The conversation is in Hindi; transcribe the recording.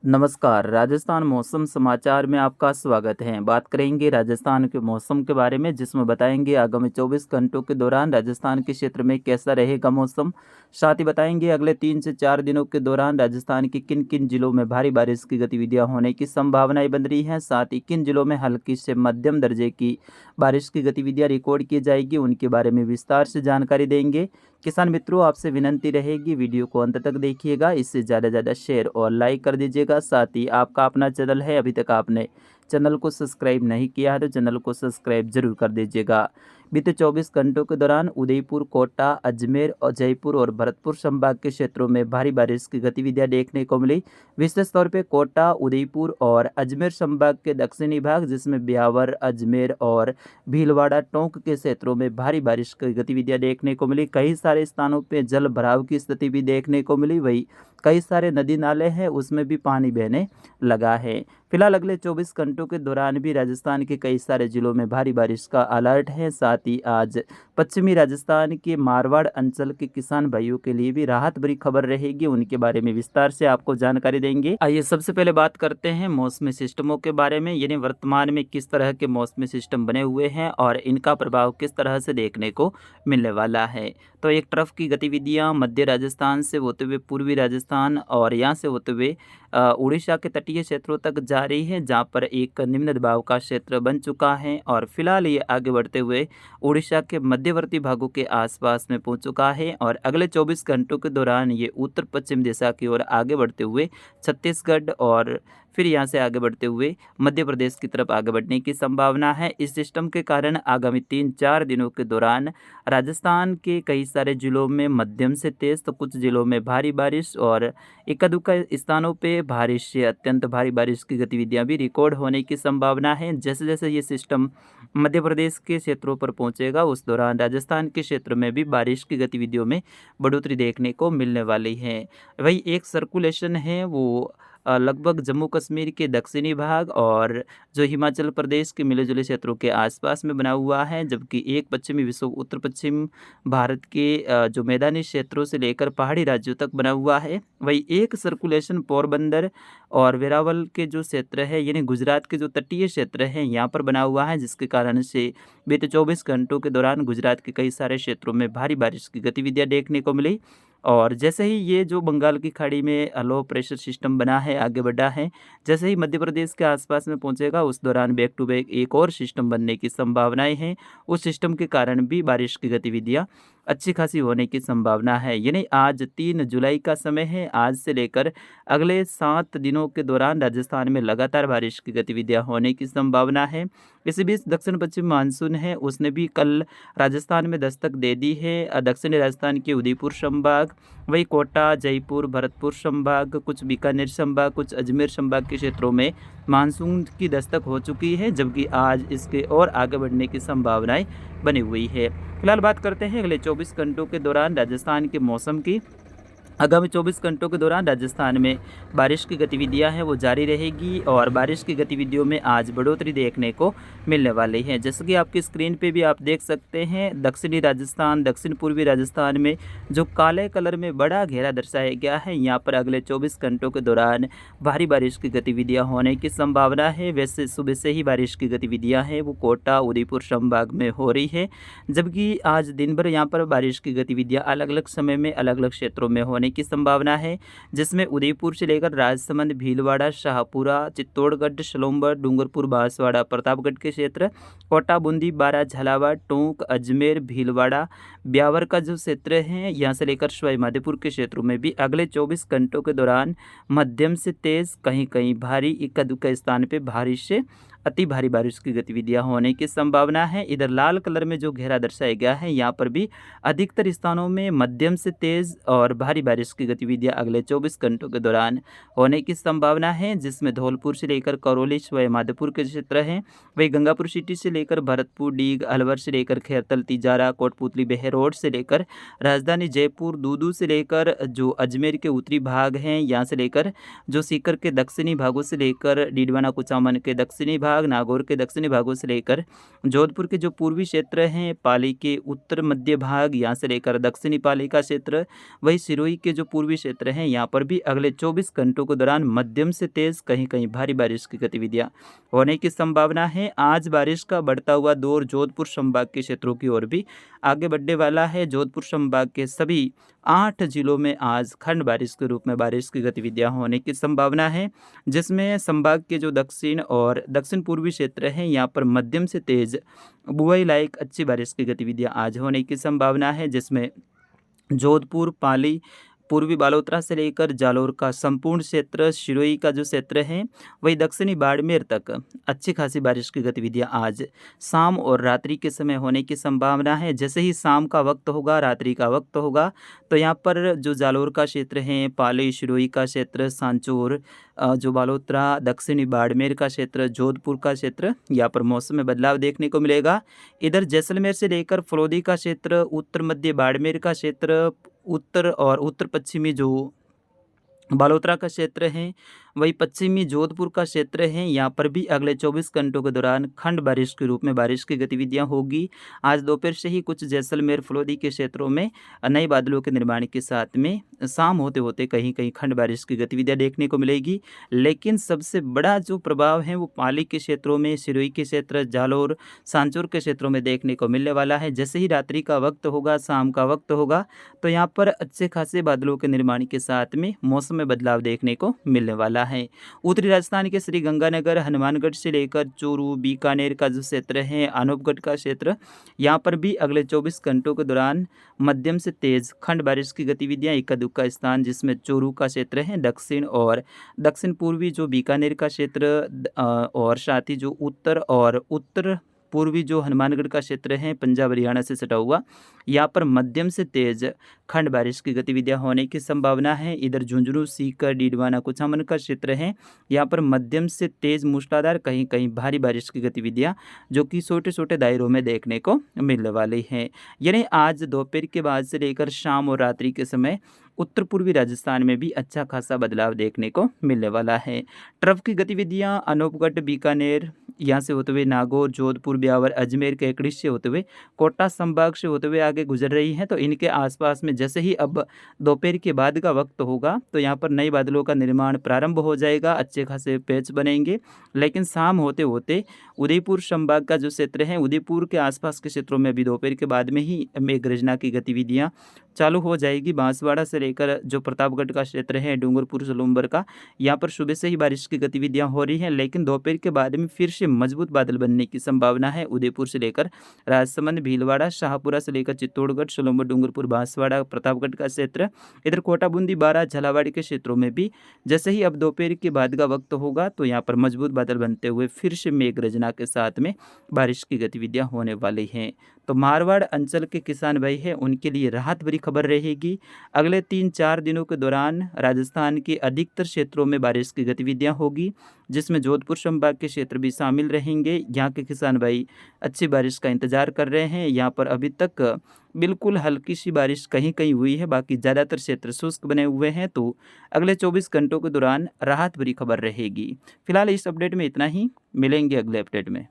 नमस्कार, राजस्थान मौसम समाचार में आपका स्वागत है। बात करेंगे राजस्थान के मौसम के बारे में, जिसमें बताएंगे आगामी 24 घंटों के दौरान राजस्थान के क्षेत्र में कैसा रहेगा मौसम। साथ ही बताएंगे अगले 3 से 4 दिनों के दौरान राजस्थान के किन किन जिलों में भारी बारिश की गतिविधियां होने की संभावनाएं बन रही हैं। साथ ही किन जिलों में हल्की से मध्यम दर्जे की बारिश की गतिविधियां रिकॉर्ड की जाएगी, उनके बारे में विस्तार से जानकारी देंगे। किसान मित्रों, आपसे विनंती रहेगी वीडियो को अंत तक देखिएगा, इससे ज़्यादा ज़्यादा शेयर और लाइक कर दीजिएगा। साथ ही आपका अपना चैनल है, अभी तक आपने चैनल को सब्सक्राइब नहीं किया है तो चैनल को सब्सक्राइब जरूर कर दीजिएगा। बीते 24 घंटों के दौरान उदयपुर, कोटा, अजमेर और जयपुर और भरतपुर संभाग के क्षेत्रों में भारी बारिश की गतिविधियां देखने को मिली। विशेष तौर पे कोटा, उदयपुर और अजमेर संभाग के दक्षिणी भाग, जिसमें ब्यावर, अजमेर और भीलवाड़ा, टोंक के क्षेत्रों में भारी बारिश की गतिविधियां देखने को मिली। कई सारे स्थानों पे जल भराव की स्थिति भी देखने को मिली। वही कई सारे नदी नाले हैं, उसमें भी पानी बहने लगा है। फिलहाल अगले 24 घंटों के दौरान भी राजस्थान के कई सारे जिलों में भारी बारिश का अलर्ट है। साथ ही आज पश्चिमी राजस्थान के मारवाड़ अंचल के किसान भाइयों के लिए भी राहत भरी खबर रहेगी, उनके बारे में विस्तार से आपको जानकारी देंगे। आइए सबसे पहले बात करते हैं मौसमी सिस्टमों के बारे में, यानी वर्तमान में किस तरह के मौसमी सिस्टम बने हुए हैं और इनका प्रभाव किस तरह से देखने को मिलने वाला है। तो एक तरफ की गतिविधियां मध्य राजस्थान से होते हुए पूर्वी राजस्थान और यहाँ से होते हुए उड़ीसा के तटीय क्षेत्रों तक जा रही है, जहाँ पर एक निम्न दबाव का क्षेत्र बन चुका है और फिलहाल ये आगे बढ़ते हुए उड़ीसा के मध्यवर्ती भागों के आसपास में पहुंच चुका है और अगले 24 घंटों के दौरान ये उत्तर पश्चिम दिशा की ओर आगे बढ़ते हुए छत्तीसगढ़ और फिर यहाँ से आगे बढ़ते हुए मध्य प्रदेश की तरफ आगे बढ़ने की संभावना है। इस सिस्टम के कारण आगामी 3-4 दिनों के दौरान राजस्थान के कई सारे जिलों में मध्यम से तेज तो कुछ जिलों में भारी बारिश और इक्का दुक्का स्थानों पे बारिश से अत्यंत भारी बारिश की गतिविधियां भी रिकॉर्ड होने की संभावना है। जैसे जैसे ये सिस्टम मध्य प्रदेश के क्षेत्रों पर पहुंचेगा, उस दौरान राजस्थान के क्षेत्र में भी बारिश की गतिविधियों में बढ़ोतरी देखने को मिलने वाली है। वही एक सर्कुलेशन है वो लगभग जम्मू कश्मीर के दक्षिणी भाग और जो हिमाचल प्रदेश के मिले जुले क्षेत्रों के आसपास में बना हुआ है, जबकि एक पश्चिमी विक्षोभ उत्तर पश्चिम भारत के जो मैदानी क्षेत्रों से लेकर पहाड़ी राज्यों तक बना हुआ है। वही एक सर्कुलेशन पोरबंदर और वेरावल के जो क्षेत्र है, यानी गुजरात के जो तटीय क्षेत्र हैं, यहाँ पर बना हुआ है, जिसके कारण से बीते 24 घंटों के दौरान गुजरात के कई सारे क्षेत्रों में भारी बारिश की गतिविधियां देखने को मिली। और जैसे ही ये जो बंगाल की खाड़ी में लो प्रेशर सिस्टम बना है, आगे बढ़ा है, जैसे ही मध्य प्रदेश के आसपास में पहुंचेगा, उस दौरान बैक टू बैक एक और सिस्टम बनने की संभावनाएं हैं। उस सिस्टम के कारण भी बारिश की गतिविधियां अच्छी खासी होने की संभावना है। यानी आज 3 जुलाई का समय है, आज से लेकर अगले 7 दिनों के दौरान राजस्थान में लगातार बारिश की गतिविधियां होने की संभावना है। इसी बीच दक्षिण पश्चिम मानसून है, उसने भी कल राजस्थान में दस्तक दे दी है। दक्षिणी राजस्थान के उदयपुर संभाग, वही कोटा, जयपुर, भरतपुर संभाग, कुछ बीकानेर संभाग, कुछ अजमेर संभाग के क्षेत्रों में मानसून की दस्तक हो चुकी है, जबकि आज इसके और आगे बढ़ने की संभावनाएं बनी हुई है। फिलहाल बात करते हैं अगले 24 घंटों के दौरान राजस्थान के मौसम की। आगामी 24 घंटों के दौरान राजस्थान में बारिश की गतिविधियां हैं वो जारी रहेगी और बारिश की गतिविधियों में आज बढ़ोतरी देखने को मिलने वाली है। जैसे कि आपकी स्क्रीन पे भी आप देख सकते हैं, दक्षिणी राजस्थान, दक्षिण पूर्वी राजस्थान में जो काले कलर में बड़ा घेरा दर्शाया गया है, यहाँ पर अगले 24 घंटों के दौरान भारी बारिश की गतिविधियाँ होने की संभावना है। वैसे सुबह से ही बारिश की गतिविधियाँ हैं वो कोटा, उदयपुर संभाग में हो रही है, जबकि आज दिन भर यहाँ पर बारिश की गतिविधियाँ अलग अलग समय में अलग अलग क्षेत्रों में होने की संभावना है, जिसमें उदयपुर से लेकर राजसमंद, भीलवाड़ा, शाहपुरा, चित्तौड़गढ़, सलोम्बर, डूंगरपुर, बांसवाड़ा, प्रतापगढ़ के क्षेत्र, कोटा, बूंदी, बारा, झालावाड़, टोंक, अजमेर, भीलवाड़ा, ब्यावर का जो क्षेत्र है, यहाँ से लेकर सवाई माधोपुर के क्षेत्रों में भी अगले 24 घंटों के दौरान मध्यम से तेज, कहीं कहीं भारी, इक्का दुक्का स्थान पे भारी से अति भारी बारिश की गतिविधियां होने की संभावना है। इधर लाल कलर में जो घेरा दर्शाया गया है, यहाँ पर भी अधिकतर स्थानों में मध्यम से तेज और भारी बारिश की गतिविधियां अगले 24 घंटों के दौरान होने की संभावना है, जिसमें धौलपुर से लेकर करौली, सवाई माधोपुर के क्षेत्र हैं, वही गंगापुर सिटी से लेकर भरतपुर, डीग, अलवर से लेकर खैरतल, तिजारा, कोटपुतली, बहरौल, रोड से लेकर राजधानी जयपुर, दूदू से लेकर जो अजमेर के उत्तरी भाग हैं यहाँ से लेकर जो सीकर के दक्षिणी भागों से लेकर डीडवाना कुचामन के दक्षिणी भाग, नागौर के दक्षिणी भागों से लेकर जोधपुर के जो पूर्वी क्षेत्र हैं, पाली के उत्तर मध्य भाग यहाँ से लेकर दक्षिणी पाली का क्षेत्र, वही सिरोही के जो पूर्वी क्षेत्र हैं यहाँ पर भी अगले 24 घंटों के दौरान मध्यम से तेज कहीं कहीं भारी बारिश की गतिविधियां होने की संभावना है। आज बारिश का बढ़ता हुआ दौर जोधपुर संभाग के क्षेत्रों की ओर भी आगे बढ़ने वाला है। जोधपुर संभाग के सभी 8 जिलों में आज खंड बारिश के रूप में बारिश की गतिविधियां होने की संभावना है, जिसमें संभाग के जो दक्षिण और दक्षिण पूर्वी क्षेत्र हैं यहाँ पर मध्यम से तेज बुआई लायक अच्छी बारिश की गतिविधियां आज होने की संभावना है, जिसमें जोधपुर, पाली, पूर्वी बालोतरा से लेकर जालोर का संपूर्ण क्षेत्र, सिरोही का जो क्षेत्र है, वही दक्षिणी बाड़मेर तक अच्छी खासी बारिश की गतिविधियां आज शाम और रात्रि के समय होने की संभावना है। जैसे ही शाम का वक्त होगा, रात्रि का वक्त होगा, तो यहाँ पर जो जालोर का क्षेत्र है, पाली, सिरोही का क्षेत्र, सांचौर, जो बालोतरा, दक्षिणी बाड़मेर का क्षेत्र, जोधपुर का क्षेत्र, यहाँ पर मौसम में बदलाव देखने को मिलेगा। इधर जैसलमेर से लेकर फलौदी का क्षेत्र, उत्तर मध्य बाड़मेर का क्षेत्र, उत्तर और उत्तर पश्चिमी जो बालोतरा का क्षेत्र है, वही पश्चिमी जोधपुर का क्षेत्र है, यहाँ पर भी अगले 24 घंटों के दौरान खंड बारिश के रूप में बारिश की गतिविधियां होगी। आज दोपहर से ही कुछ जैसलमेर, फलौदी के क्षेत्रों में नए बादलों के निर्माण के साथ में शाम होते होते कहीं कहीं खंड बारिश की गतिविधियां देखने को मिलेगी। लेकिन सबसे बड़ा जो प्रभाव है वो पाली के क्षेत्रों में, सिरोही के क्षेत्र, जालोर, सांचौर के क्षेत्रों में देखने को मिलने वाला है। जैसे ही रात्रि का वक्त होगा, शाम का वक्त होगा, तो यहाँ पर अच्छे खासे बादलों के निर्माण के साथ में मौसम में बदलाव देखने को मिलने वाला है। उत्तरी राजस्थान के श्री गंगानगर, हनुमानगढ़ से लेकर चूरू, बीकानेर का जो क्षेत्र है, अनूपगढ़ का क्षेत्र, यहाँ पर भी अगले 24 घंटों के दौरान मध्यम से तेज खंड बारिश की गतिविधियां इक्का दुक्का स्थान, जिसमें चूरू का क्षेत्र है, दक्षिण और दक्षिण पूर्वी जो बीकानेर का क्षेत्र और साथ ही जो उत्तर और उत्तर पूर्वी जो हनुमानगढ़ का क्षेत्र है, पंजाब हरियाणा से सटा हुआ, यहाँ पर मध्यम से तेज खंड बारिश की गतिविधियां होने की संभावना है। इधर झुंझुनू, सीकर, डीडवाना, कुचामन का क्षेत्र है, यहाँ पर मध्यम से तेज मूसलाधार कहीं कहीं भारी बारिश की गतिविधियां जो कि छोटे छोटे दायरों में देखने को मिलने वाली हैं। यानी आज दोपहर के बाद से लेकर शाम और रात्रि के समय उत्तर पूर्वी राजस्थान में भी अच्छा खासा बदलाव देखने को मिलने वाला है। ट्रफ की गतिविधियां अनूपगढ़, बीकानेर, यहाँ से होते हुए नागौर, जोधपुर, ब्यावर, अजमेर, केकड़ी से होते हुए कोटा संभाग से होते हुए आगे गुजर रही हैं। तो इनके आसपास में जैसे ही अब दोपहर के बाद का वक्त होगा तो यहाँ पर नए बादलों का निर्माण प्रारंभ हो जाएगा, अच्छे खासे पैच बनेंगे। लेकिन शाम होते होते उदयपुर संभाग का जो क्षेत्र है, उदयपुर के आसपास के क्षेत्रों में भी दोपहर के बाद में ही मेघ गर्जना की गतिविधियाँ चालू हो जाएगी। बांसवाड़ा से लेकर जो प्रतापगढ़ का क्षेत्र है, डूंगरपुर, सलूम्बर का, यहाँ पर सुबह से ही बारिश की गतिविधियां हो रही हैं, लेकिन दोपहर के बाद में फिर से मजबूत बादल बनने की संभावना है। उदयपुर से लेकर राजसमंद, भीलवाड़ा, शाहपुरा से लेकर चित्तौड़गढ़, सलूम्बर, डूंगरपुर, बांसवाड़ा, प्रतापगढ़ का क्षेत्र, इधर कोटा, बूंदी, बारा, झालावाड़ के क्षेत्रों में भी जैसे ही अब दोपहर के बाद का वक्त होगा तो यहाँ पर मजबूत बादल बनते हुए फिर से मेघ गर्जना के साथ में बारिश की गतिविधियां होने वाली हैं। तो मारवाड़ अंचल के किसान भाई हैं, उनके लिए राहत भरी खबर रहेगी। अगले 3-4 दिनों के दौरान राजस्थान के अधिकतर क्षेत्रों में बारिश की गतिविधियां होगी, जिसमें जोधपुर संभाग के क्षेत्र भी शामिल रहेंगे। यहाँ के किसान भाई अच्छी बारिश का इंतजार कर रहे हैं। यहाँ पर अभी तक बिल्कुल हल्की सी बारिश कहीं कहीं हुई है, बाकी ज़्यादातर क्षेत्र शुष्क बने हुए हैं। तो अगले 24 घंटों के दौरान राहत भरी खबर रहेगी। फिलहाल इस अपडेट में इतना ही, मिलेंगे अगले अपडेट में।